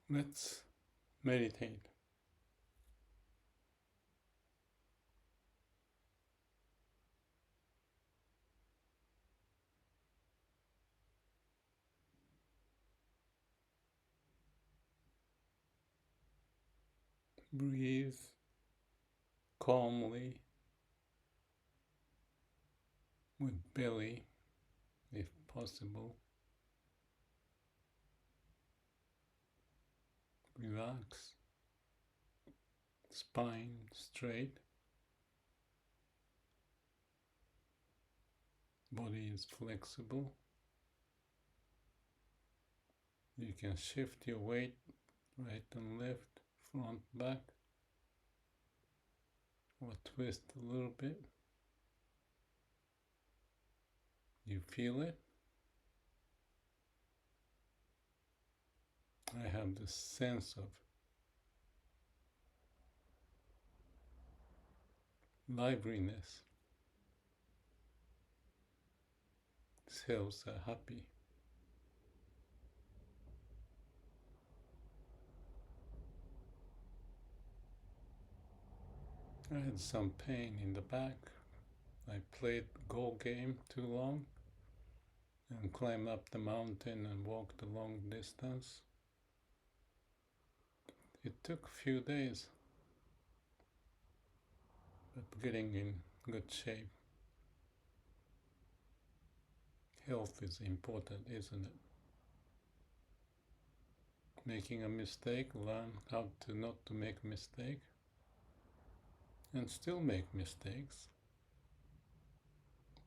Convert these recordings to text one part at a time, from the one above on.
Let's meditate. Breathe calmly with belly, if possible. Relax, spine straight, body is flexible. You can shift your weight right and left, front, back, or twist a little bit. You feel it? I have this sense of liveliness. Cells are happy. I had some pain in the back. I played Go game too long and climbed up the mountain and walked a long distance. It took a few days, but getting in good shape. Health is important, isn't it? Making a mistake, learn how to not to make a mistake, and still make mistakes.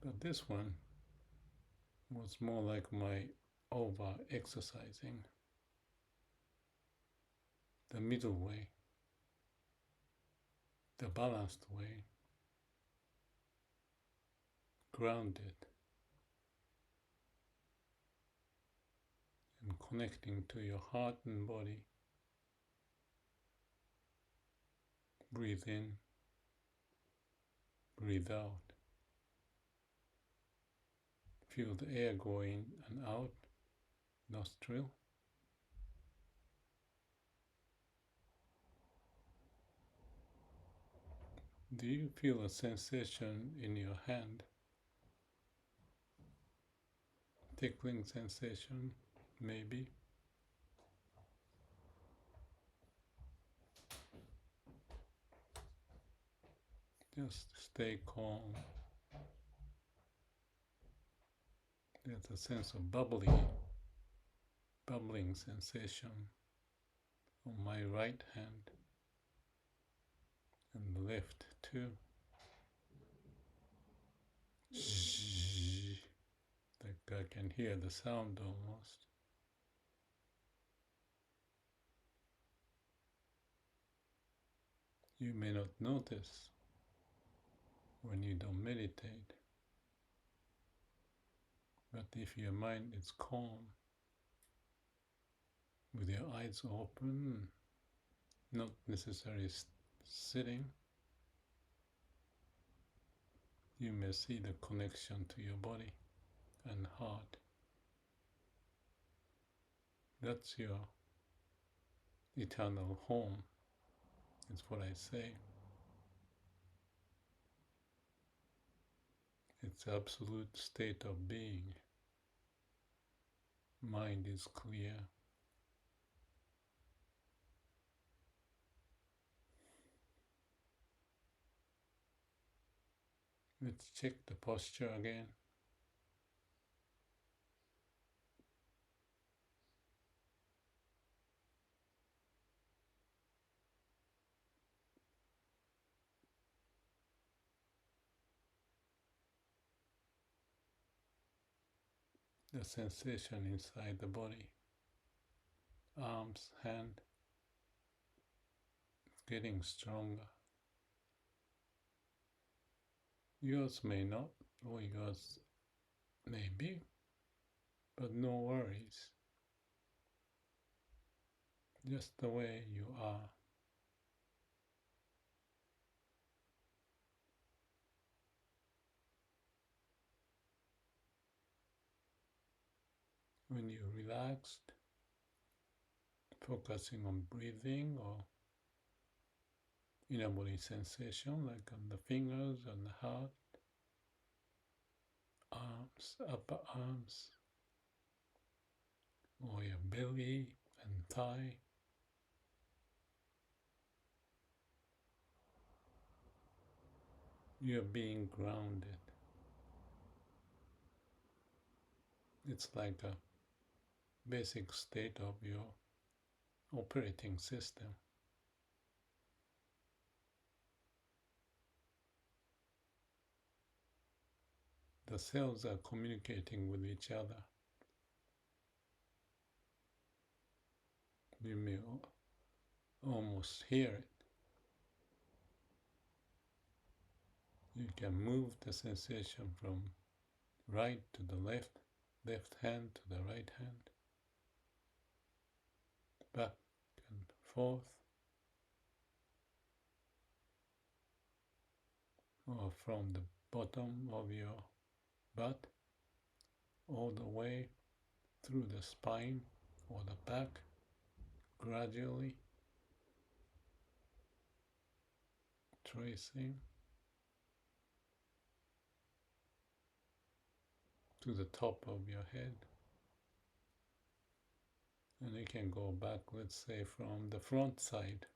But this one was more like my over exercising, the middle way, the balanced way, grounded and connecting to your heart and body. Breathe in, breathe out. Feel the air going and out, nostril. Do you feel a sensation in your hand? Tickling sensation, maybe. Just stay calm. There's a sense of bubbling sensation on my right hand and the left too. Like I can hear the sound almost. You may not notice when you don't meditate, but if your mind is calm, with your eyes open, not necessarily sitting, you may see the connection to your body and heart. That's your eternal home, is what I say. It's absolute state of being. Mind is clear. Let's check the posture again. The sensation inside the body. Arms, hand, getting stronger. Yours may not, or yours may be, but no worries. Just the way you are. When you're relaxed, focusing on breathing or inner body sensation, like on the fingers, on the heart, arms, upper arms, or your belly and thigh. You're being grounded. It's like a basic state of your operating system. The cells are communicating with each other. You may almost hear it. You can move the sensation from right to the left, left hand to the right hand, back and forth, or from the bottom of your butt all the way through the spine or the back, gradually tracing to the top of your head. And you can go back, let's say, from the front side,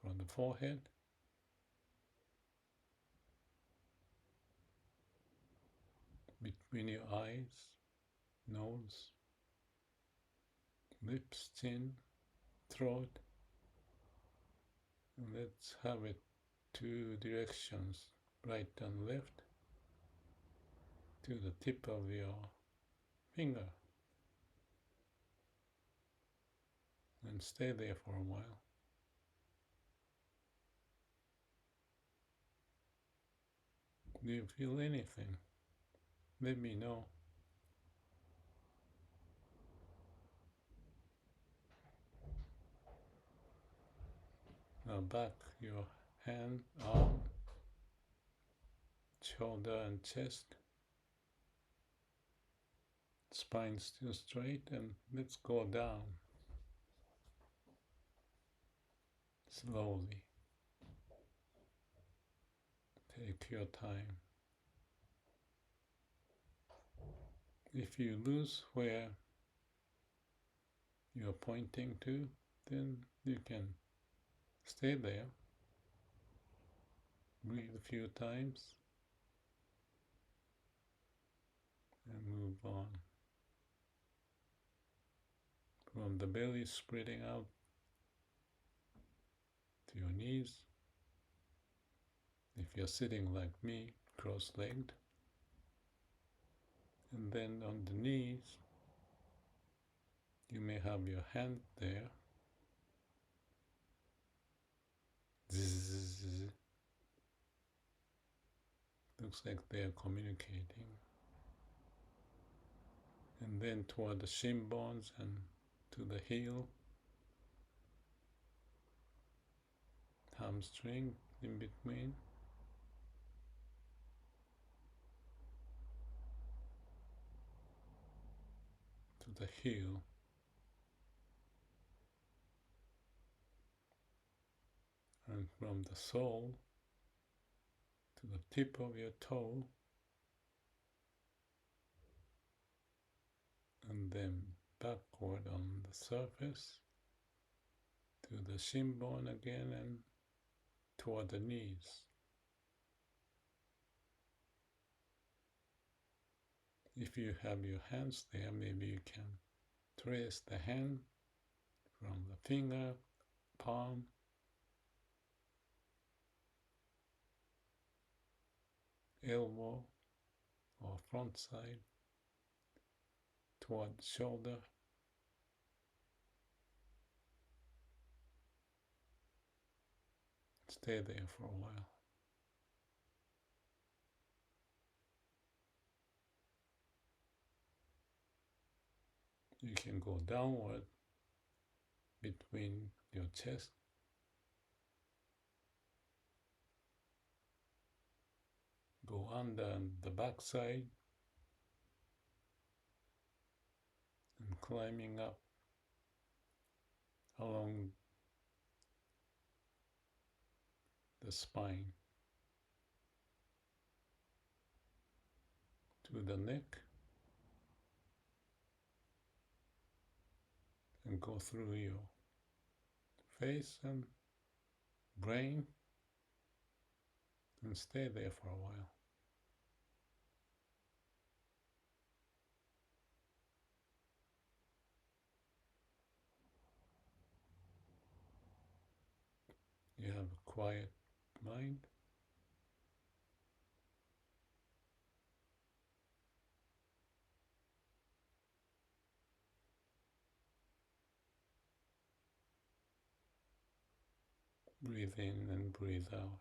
from the forehead, between your eyes, nose, lips, chin, throat. And let's have it two directions, right and left, to the tip of your finger. And stay there for a while. Do you feel anything? Let me know. Now back your hand, arm, shoulder and chest. Spine still straight, and let's go down. Slowly. Take your time. If you lose where you're pointing to, then you can stay there. Breathe a few times and move on. From the belly spreading out to your knees. If you're sitting like me, cross-legged. And then on the knees, you may have your hand there. Zzz. Looks like they're communicating. And then toward the shin bones and to the heel, hamstring in between. To the heel. And from the sole to the tip of your toe, and then backward on the surface to the shin bone again and toward the knees. If you have your hands there, maybe you can trace the hand from the finger, palm, elbow or front side toward the shoulder. Stay there for a while. You can go downward between your chest, go under the backside, and climbing up along the spine to the neck and go through your face and brain and stay there for a while. You have a quiet mind. Breathe in and breathe out.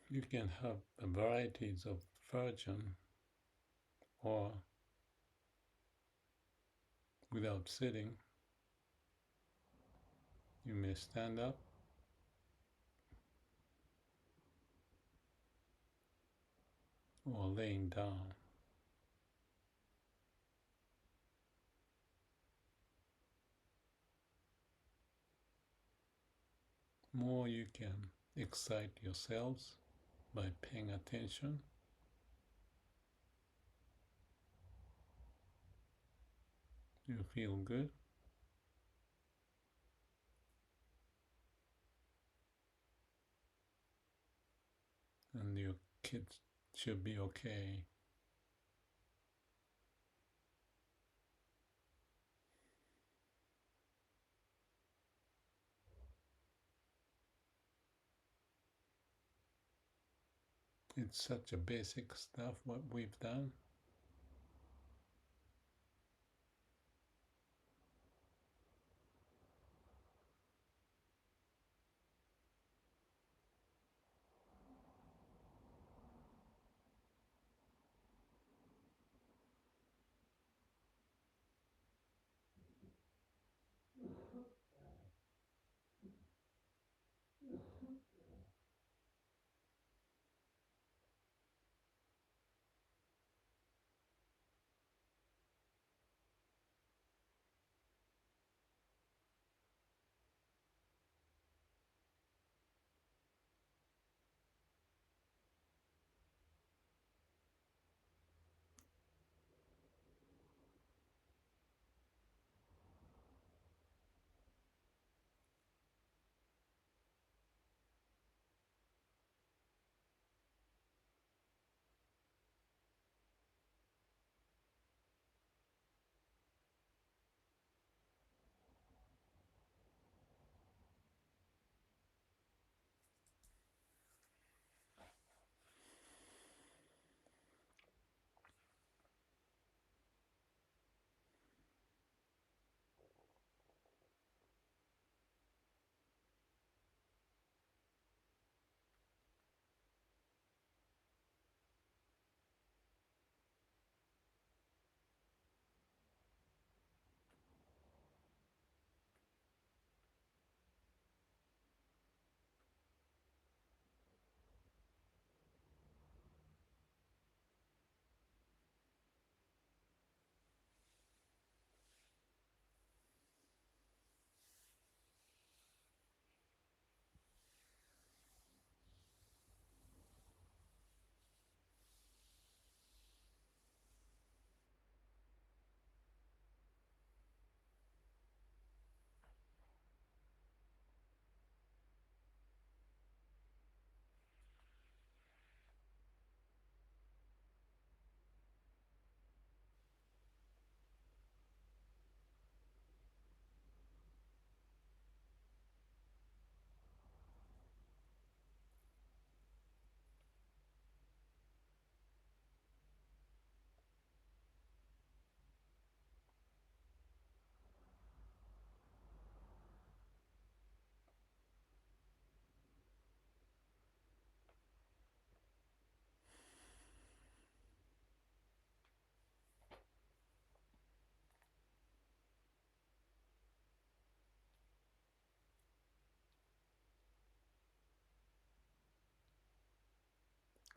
You can have varieties of virgin, or without sitting, you may stand up or laying down. More you can excite yourselves by paying attention. You feel good. And your kids should be okay. It's such a basic stuff what we've done.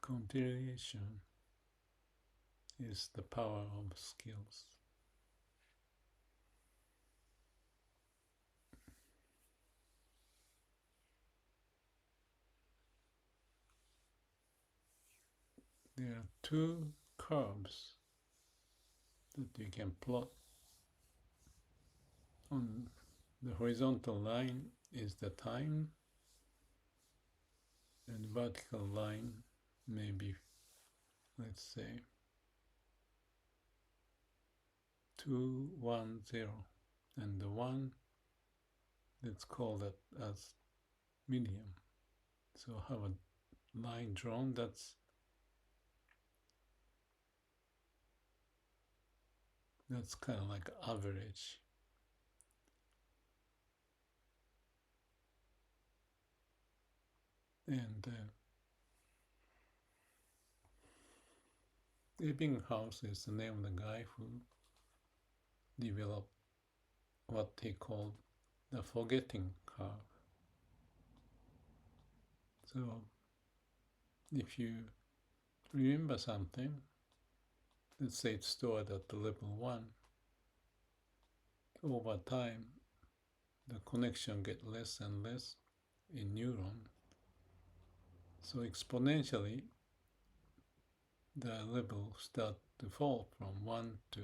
Continuation is the power of skills. There are two curves that you can plot. On the horizontal line is the time, and the vertical line may be, let's say, 210, and the one, let's call that as medium. So have a line drawn that's kind of like average. And Ebbinghaus is the name of the guy who developed what he called the forgetting curve. So if you remember something, let's say it's stored at the level 1, over time the connection gets less and less in neuron. So exponentially the level start to fall from 1 to,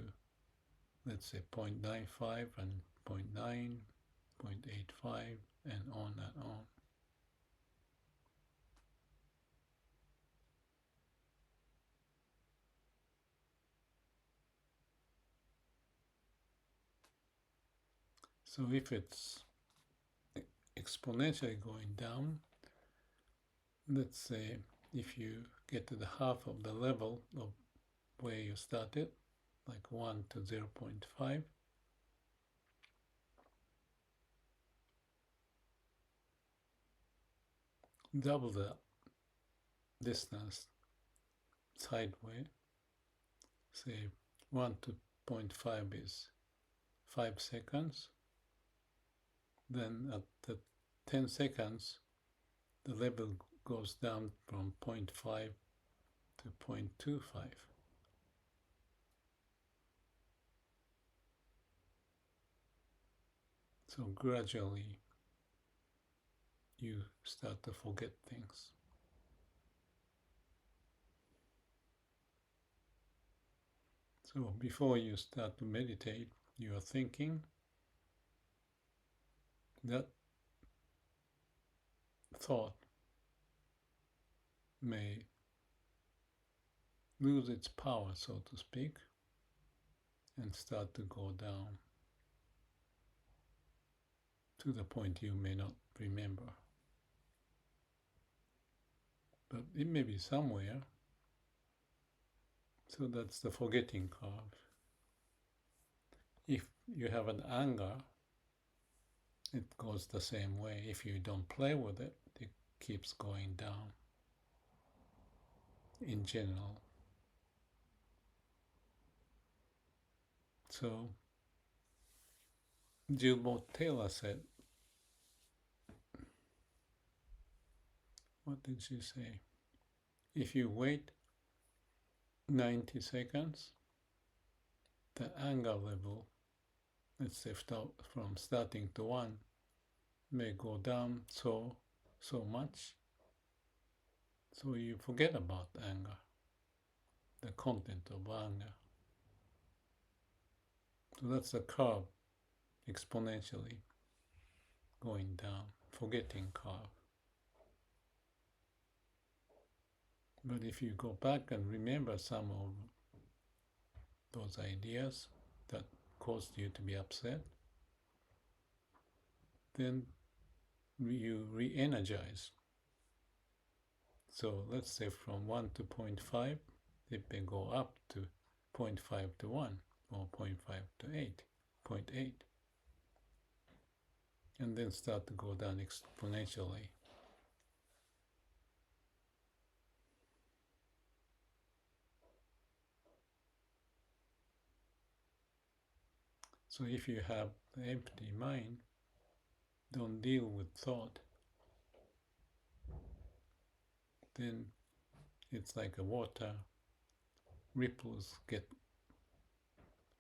let's say, 0.95 and 0.9, 0.85, and on and on. So if it's exponentially going down, let's say if you get to the half of the level of where you started, like 1 to 0.5, double the distance sideways. Say 1 to 0.5 is 5 seconds. Then at the 10 seconds, the level goes down from 0.5 to 0.25. So gradually you start to forget things. So before you start to meditate, you are thinking. That thought may lose its power, so to speak, and start to go down to the point you may not remember. But it may be somewhere. So that's the forgetting curve. If you have an anger, it goes the same way. If you don't play with it, it keeps going down in general. So Bolte Taylor said, what did she say? If you wait 90 seconds, the anger level, let's say from starting to 1, may go down so much, so you forget about anger, the content of anger. So that's the curve exponentially going down, forgetting curve. But if you go back and remember some of those ideas that caused you to be upset, then you re-energize. So let's say from 1 to 0.5, it may go up to 0.5 to 1, or 0.5 to 0.8, and then start to go down exponentially. So if you have an empty mind, don't deal with thought, then It's like a water, ripples get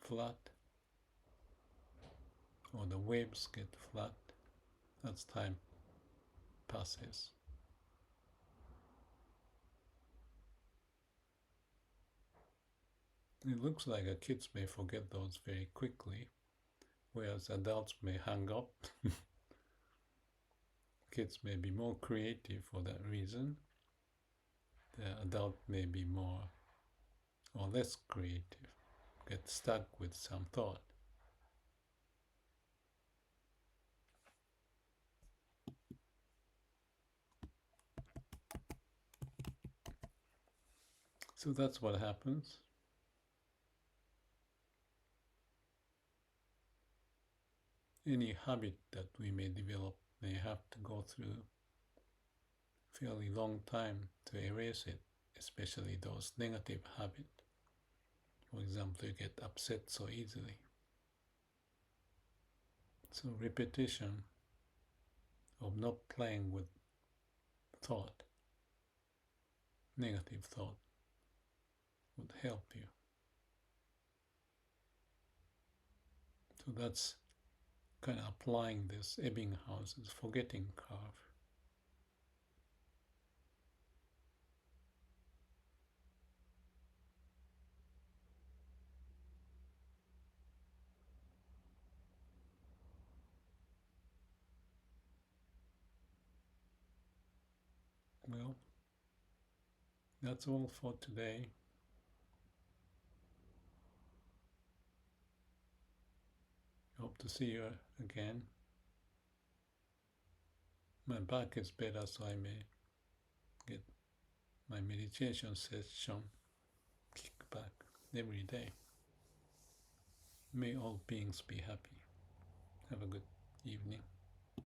flat, or the waves get flat as time passes. It looks like kids may forget those very quickly, whereas adults may hang up. Kids may be more creative for that reason. The adult may be more or less creative, get stuck with some thought. So that's what happens. Any habit that we may develop may have to go through a fairly long time to erase it, especially those negative habits. For example, you get upset so easily. So repetition of not playing with thought, negative thought, would help you. So that's kind of applying this Ebbinghaus's forgetting curve. Well, that's all for today. Hope to see you again. My back is better, so I may get my meditation session kick back every day. May all beings be happy. Have a good evening.